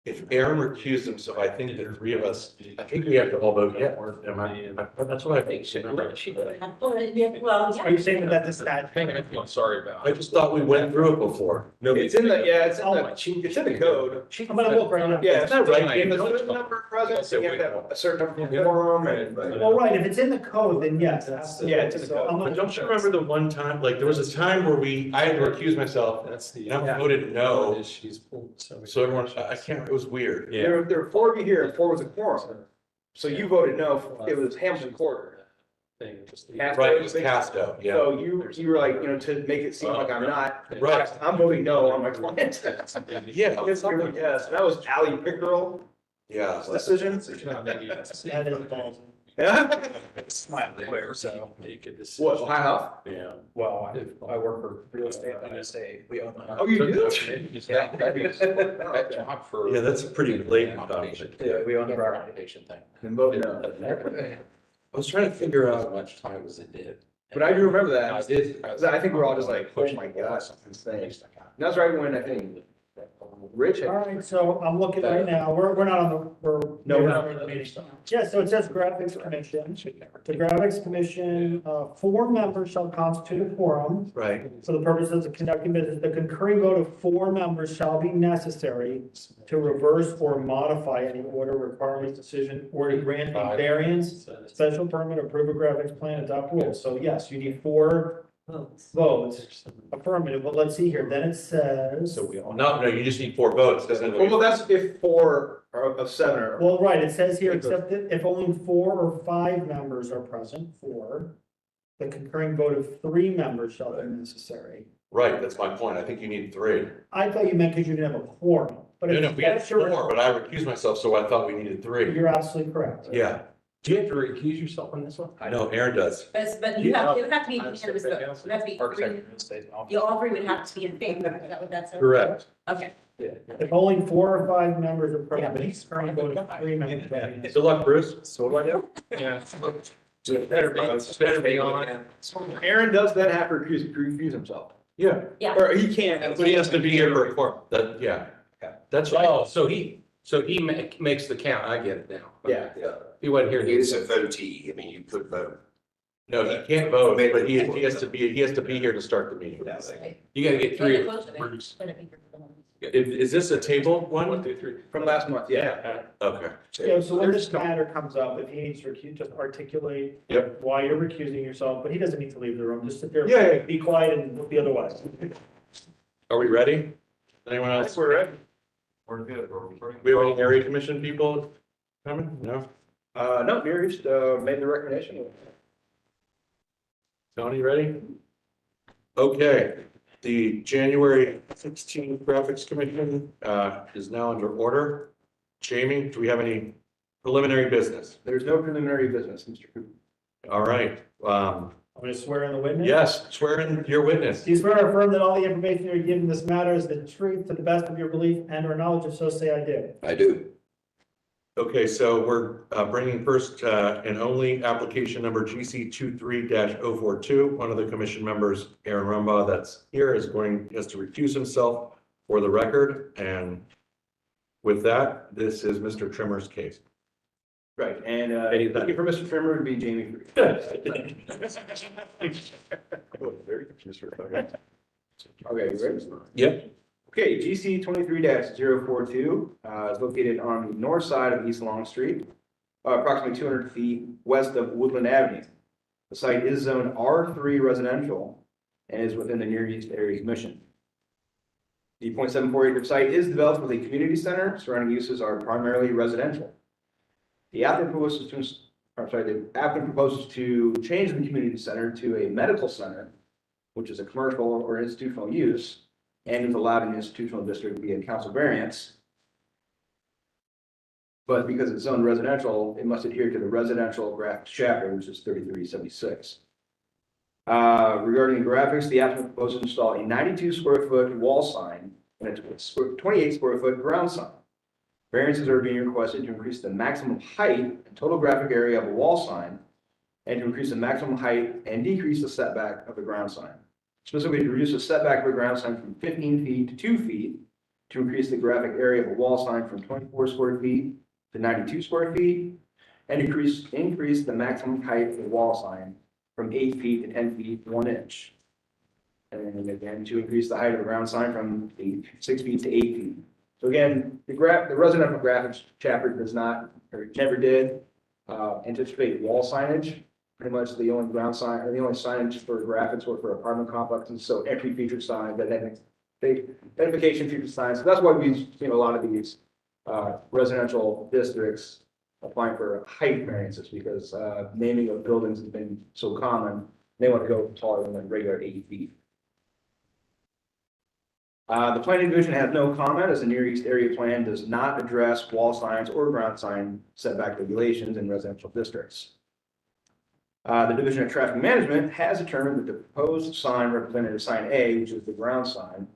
If Aaron recused himself, I think the three of us, I think we have to all vote yes. That's what I think. Well, Are you saying that this guy? I feel sorry about. I just thought we went through it before. No, It's in the, yeah, it's in Oh, the, it's in the code. I'm gonna look right now. Yeah, it's not right. Right. If there's a certain number of present, you have to have a certain number of quorum and. Well, right, if it's in the code, then yes, that's. Yeah, it's in the so code. I'm But not- don't you remember the one time, like there was a time where I had to recuse myself That's the. and I voted no. She's pulled. So everyone, I can't, it was weird. Yeah. There were 4 of you here and 4 was a quorum. So you voted no, it was Hamilton Quarter. Thing, just the. Right, it was Casto, yeah. So you were like, to make it seem like I'm not. Right. I'm voting no on my client. Yeah, Yes, that was Ally Pickerel yeah. decision. That is balls. Yeah. It's my employer, so. Make a decision. What, High Huff? Yeah. Well, I work for real estate, and I say, we own the house. Oh, you do? That job for. Yeah, that's a pretty blatant Application. Yeah, we own the property. Application thing. Then vote no. I was trying to figure As out, much time as it did. But I do remember that. I did. I think we're all just like, oh my God, that's insane. And that's right when I think Rich had. All right, so I'm looking right now, we're not on the, No, we're not on the meeting. Yeah, so it says graphics commission. The graphics commission, 4 members shall constitute a quorum. right, For the purposes of conducting business, the concurring vote of 4 members shall be necessary to reverse or modify any order, requirement, decision, or to grant a variance, special permit, approve a graphics plan, adopt rules. So yes, you need 4 votes affirmative, but let's see here, then it says. so we all, no, you just need 4 votes, doesn't Well, it? that's if 4 of 7 are. Well, right, it says here, except that if only 4 or 5 members are present, 4, the concurring vote of 3 members shall be necessary. Right, that's my point, I think you need 3. I thought you meant because you didn't have a quorum, but No, if we had that's your, 4, but I recused myself, so I thought we needed 3. you're absolutely correct. Yeah, Do you have to recuse yourself on this one? I know, Aaron does. but you have, it would have to be unanimous vote. It would have to be, you all 3 would have to be in favor. Is that what that's? Correct. Okay. If only 4 or 5 members are present, the concurring vote of 3 members. shall be Good luck, Bruce. So what do I do? Yeah. Better be on. Aaron does then have to recuse himself. Yeah, Yeah. Or he can't. but he has to be here for a quorum, yeah. That's right. Oh, so he makes the count. I get it now. Yeah. He wasn't here. He is a votee, I mean, you could vote. No, he can't vote, but he has to be here to start the meeting. You gotta get 3 And of it them. was- Bruce. would it be for the ones? Is this a table 1, one? 2, 3. From last month, yeah. Okay, Yeah, so when this matter comes up, if he needs to recuse, just articulate. Yep. Why you're recusing yourself, but he doesn't need to leave the room, just sit there. Yeah, yeah. Be quiet and look the other way. are we ready? Anyone I else? think we're ready. We're good. We have any area commission people coming? No? No, Mary's, made the recommendation. Tony, ready? Okay, the January 16 graphics commission is now under order. Jamie, do we have any preliminary business? There's no preliminary business, Mr. Cooper. All right, I'm gonna swear in the witness. yes, swear in your witness. Do you swear or affirm that all the information you're giving this matter is the truth to the best of your belief and or knowledge, if so say I do? I do. Okay, so we're bringing first and only application number GC 23-042. One of the commission members, Aaron Rumbaugh, that's here has to recuse himself for the record. And with that, this is Mr. Trimmer's case. Right, and looking for Mr. Trimmer would be Jamie Free. Okay, you ready? Yep. Okay, GC 23-042 is located on the north side of East Long Street, approximately 200 feet west of Woodland Avenue. The site is zoned R3 residential and is within the Near East Area Commission. The 0.74 acre site is developed with a community center. Surrounding uses are primarily residential. The applicant proposes to change the community center to a medical center, which is a commercial or institutional use, and is allowed in the institutional district via council variance. But because it's zoned residential, it must adhere to the residential graphics chapter, which is 3376. Regarding the graphics, the applicant proposes to install a 92 square foot wall sign and a 28 square foot ground sign. Variances are being requested to increase the maximum height and total graphic area of a wall sign, and to increase the maximum height and decrease the setback of the ground sign. Specifically, to reduce the setback of a ground sign from 15 feet to 2 feet, to increase the graphic area of a wall sign from 24 square feet to 92 square feet, and increase the maximum height of the wall sign from 8 feet to 10 feet, 1 inch. And again, to increase the height of the ground sign from 6 feet to 8 feet. So again, the residential graphics chapter does not, or never did, anticipate wall signage. Pretty much the only ground sign, or the only signage for graphics were for apartment complexes, so entry feature signs, identification feature signs. So that's why we've seen a lot of these residential districts applying for height variances, because naming of buildings has been so common. They want to go taller than the regular 8 feet. The planning division has no comment, as the Near East area plan does not address wall signs or ground sign setback regulations in residential districts. The Division of Traffic Management has determined that the proposed sign represented as sign A, which is the ground sign,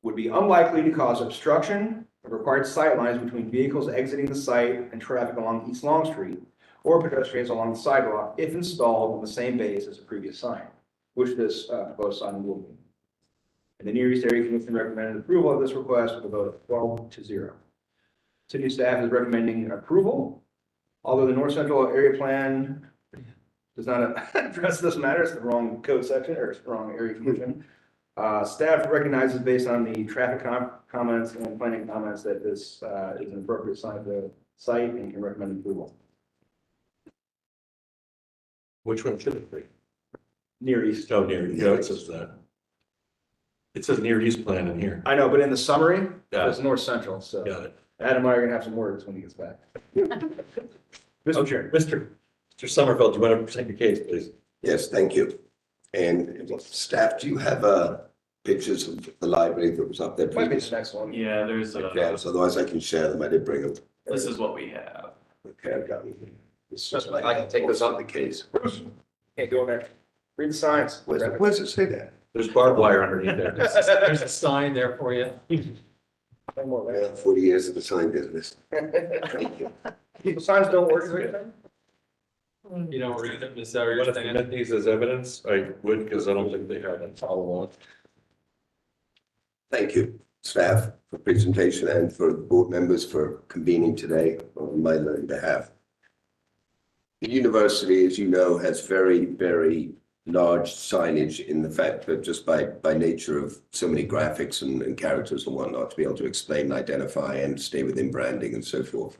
would be unlikely to cause obstruction of required sight lines between vehicles exiting the site and traffic along East Long Street, or pedestrians along the sidewalk if installed on the same base as the previous sign, which this proposed sign will be. And the Near East Area Commission recommended approval of this request with a vote of 12-0. City staff is recommending approval. Although the North Central Area Plan does not address this matter, it's the wrong code section, or it's the wrong area commission. Staff recognizes, based on the traffic comments and planning comments, that this is an appropriate sign of the site and can recommend approval. Which one should it be? Near East. Oh, Near East. No, it says that. It says Near East plan in here. I know, but in the summary, Yeah. it's North Central, so Got it. Adam and I are gonna have some words when he gets back. Mr. Chair. Mr. Sommerfeld, do you want to present your case, please? Yes, thank you. And staff, do you have pictures of the library that was up there Might be the previously? next one. Yeah, there's Yes, otherwise I can share them. I did bring them. this is what we have. Okay, I've got them. It's just I can take this on the case. Can't go in there. Read the signs. Where's it say that? There's barbed wire underneath there. There's a sign there for you. One more, Well, man. 40 years of the sign business. People, signs don't work, is what you're saying? You don't read them, is that what You you're want to saying? submit these as evidence? I would, because I don't think they have them follow on. Thank you, staff, for presentation and for board members for convening today on my behalf. The university, as you know, has very, very large signage in the fact that just by nature of so many graphics and characters and whatnot, to be able to explain, identify, and stay within branding and so forth.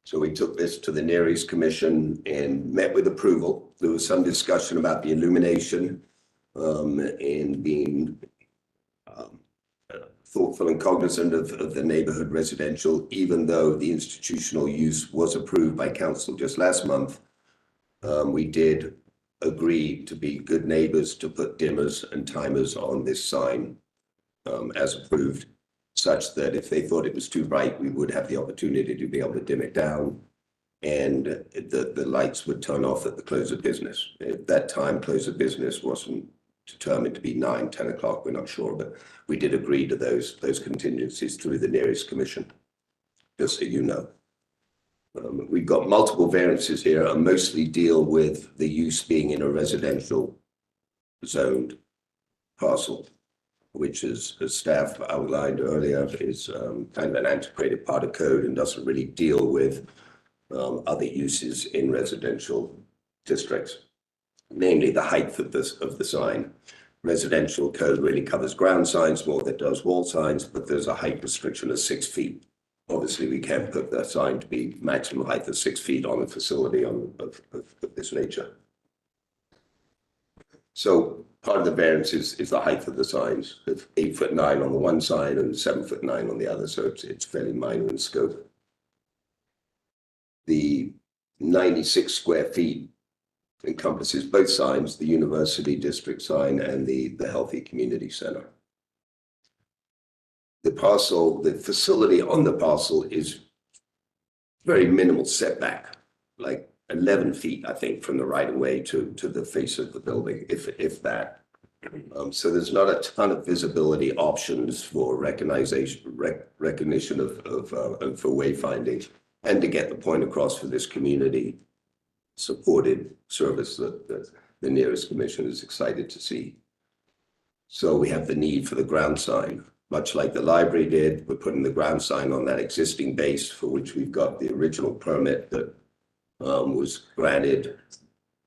So we took this to the Near East Commission and met with approval. There was some discussion about the illumination and being thoughtful and cognizant of the neighborhood residential, even though the institutional use was approved by council just last month. We did agree to be good neighbors to put dimmers and timers on this sign as approved, such that if they thought it was too bright, we would have the opportunity to be able to dim it down, and the lights would turn off at the close of business. At that time, close of business wasn't determined to be 9, 10 o'clock, we're not sure, but we did agree to those contingencies through the Near East Commission, just so you know. We've got multiple variances here and mostly deal with the use being in a residential zoned parcel, which is, as staff outlined earlier, is kind of an antiquated part of code and doesn't really deal with other uses in residential districts, namely the height of the sign. Residential code really covers ground signs more than it does wall signs, but there's a height restriction of 6 feet. Obviously, we can't put the sign to be maximum height of 6 feet on a facility of this nature. So part of the variance is the height of the signs, of 8'9" on the one side and 7'9" on the other, so it's fairly minor in scope. The 96 square feet encompasses both signs, the University District sign and the Healthy Community Center. The parcel, the facility on the parcel is very minimal setback, like 11 feet, I think, from the right of way to the face of the building, if that. So there's not a ton of visibility options for recognition of for wayfinding, and to get the point across for this community supported service that the Near East Commission is excited to see. So we have the need for the ground sign, much like the library did. We're putting the ground sign on that existing base for which we've got the original permit that was granted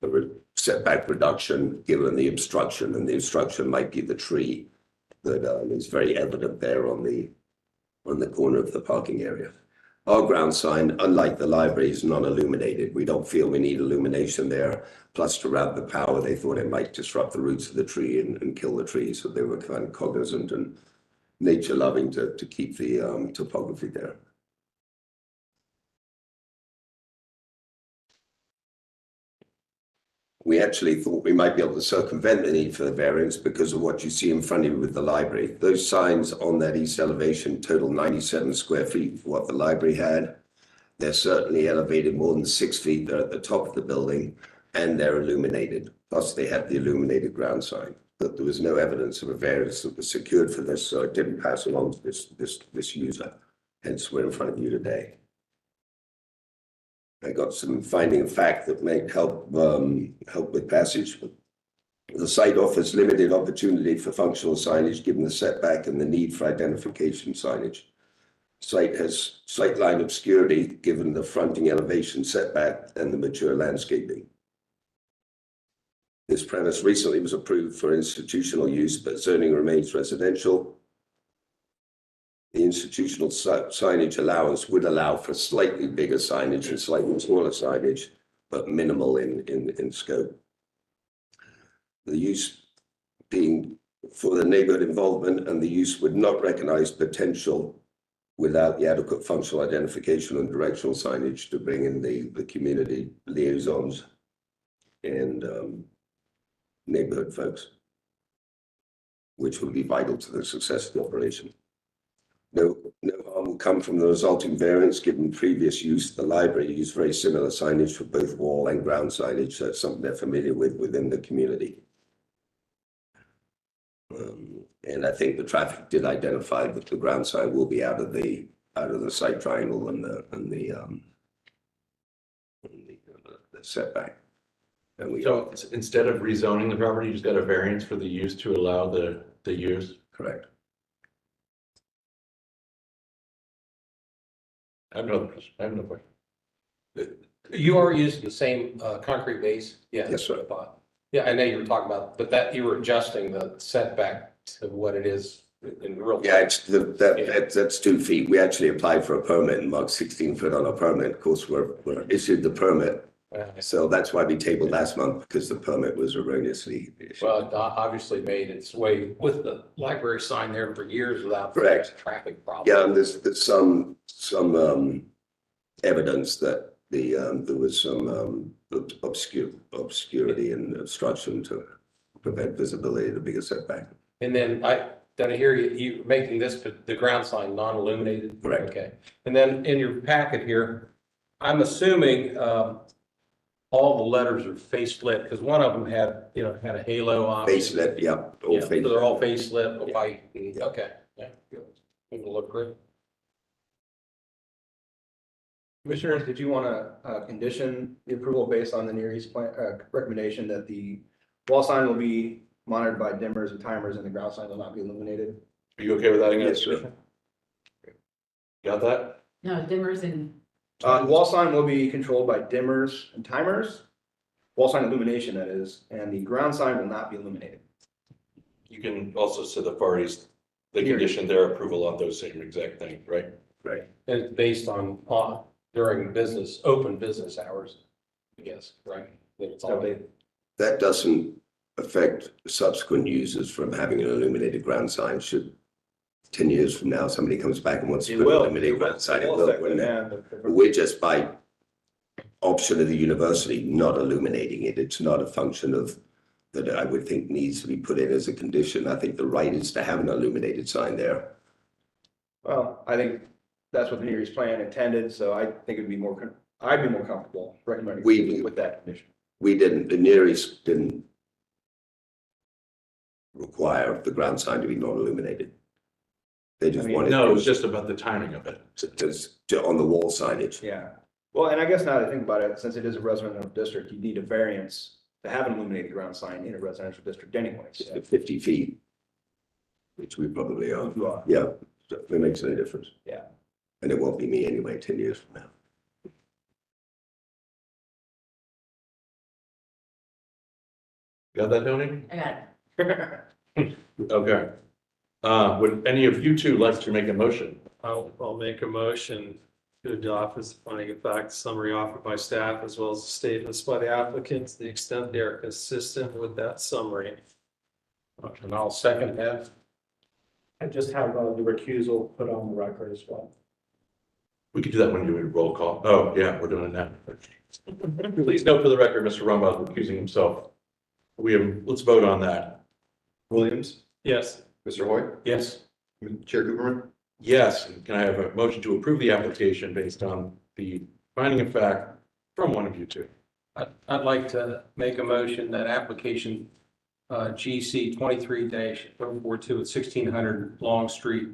a setback reduction given the obstruction, and the obstruction might be the tree that is very evident there on the corner of the parking area. Our ground sign, unlike the library, is non-illuminated. We don't feel we need illumination there. Plus, to route the power, they thought it might disrupt the roots of the tree and kill the tree. So they were kind of cognizant and nature loving to keep the topography there. We actually thought we might be able to circumvent the need for the variance because of what you see in front of you with the library. Those signs on that east elevation total 97 square feet for what the library had. They're certainly elevated more than 6 feet. They're at the top of the building and they're illuminated. Plus they have the illuminated ground sign. But there was no evidence of a variance that was secured for this, so it didn't pass along to this user. Hence we're in front of you today. I got some finding of fact that may help with passage. The site offers limited opportunity for functional signage given the setback and the need for identification signage. Site has sightline obscurity given the fronting elevation setback and the mature landscaping. This premise recently was approved for institutional use, but zoning remains residential. The institutional signage allowance would allow for slightly bigger signage and slightly smaller signage, but minimal in scope. The use being for the neighborhood involvement, and the use would not recognize potential without the adequate functional identification and directional signage to bring in the community liaisons and neighborhood folks, which would be vital to the success of the operation. No harm will come from the resulting variance given previous use. The library used very similar signage for both wall and ground signage, so it's something they're familiar with within the community. And I think the traffic did identify that the ground sign will be out of the site triangle and the setback. And we So instead of rezoning the property, you just got a variance for the use to allow the use? correct. I have no question. You are using the same concrete base? Yeah. Yes, sir. I thought. Yeah, I know you were talking about, but that you were adjusting the setback to what it is in real. Yeah, it's that's 2 feet. We actually applied for a permit and marked 16 foot on a permit. Of course, we're issued the permit. So that's why we tabled last month, because the permit was erroneously issued. Well, it obviously made its way with the library sign there for years without. Correct. Traffic problems. Yeah, and there's some evidence that there was some obscurity and obstruction to prevent visibility of the bigger setback. And then did I hear you making this, the ground sign non-illuminated? Correct. Okay. And then in your packet here, I'm assuming all the letters are face lit, because one of them had a halo on. Face lit, yeah. All Yeah, so face. they're all face lit, but white. Okay. Yeah, good. It'll look great. Commissioners, did you want to condition the approval based on the Near East plan, recommendation that the wall sign will be monitored by dimmers and timers and the ground sign will not be illuminated? Are you okay with that? Yes, sir. Got that? No, dimmers and. The wall sign will be controlled by dimmers and timers, wall sign illumination that is, and the ground sign will not be illuminated. You can also say the parties, they condition their approval on those same exact things, right? Right. And it's based on during open business hours, I guess, right? That it's all day. That doesn't affect subsequent users from having an illuminated ground sign. Should 10 years from now, somebody comes back and wants to It put will. an illuminated ground sign, it will, wouldn't it? Yeah, We're just by option of the university not illuminating it. It's not a function of that I would think needs to be put in as a condition. I think the right is to have an illuminated sign there. Well, I think that's what the Near East plan intended, so I think it'd be I'd be more comfortable recommending with that condition. The Near East didn't require the ground sign to be non-illuminated. They just wanted. No, it was just about the timing of it. On the wall signage. Yeah. Well, and I guess now that I think about it, since it is a residential district, you need a variance to have an illuminated ground sign in a residential district anyways. 50 feet. which we probably are. You are. Yeah, so it makes no difference. Yeah. And it won't be me anyway, 10 years from now. Got that, Tony? I got it. Okay. Would any of you two like to make a motion? I'll make a motion to adopt as a finding of fact summary offered by staff as well as the statements by the applicants, to the extent they are consistent with that summary. And I'll second that. I just have the recusal put on the record as well. We could do that when you do a roll call. Oh, yeah, we're doing it now. Please note for the record, Mr. Rumbaugh is recusing himself. Let's vote on that. Williams, Yes. Mr. Hoy, Yes. Chair Cooperman. Yes, and can I have a motion to approve the application based on the finding of fact from one of you two? I'd like to make a motion that application GC 23-042 at 1600 Long Street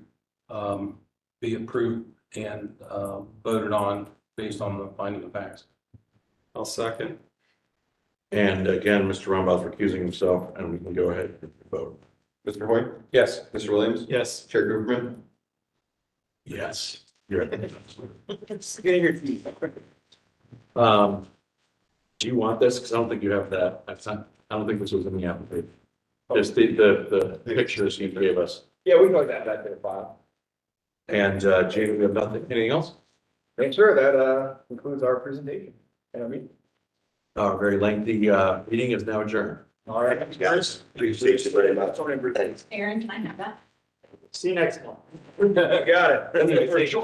be approved and voted on based on the finding of facts. I'll second. And again, Mr. Rumbaugh is recusing himself, and we can go ahead and vote. Mr. Hoy, Yes. Mr. Williams, Yes. Chair Cooperman. Yes. You're Getting your teeth. Do you want this? Because I don't think you have that. I don't think this was in the application. Just the pictures you gave us. Yeah, we can go that to the file. And Jamie, we have nothing, anything else? Thanks, sir. That concludes our presentation. And I mean, Very lengthy meeting is now adjourned. all right, guys. Appreciate you very much. Thanks. Aaron, can I have that? See you next month. Got it.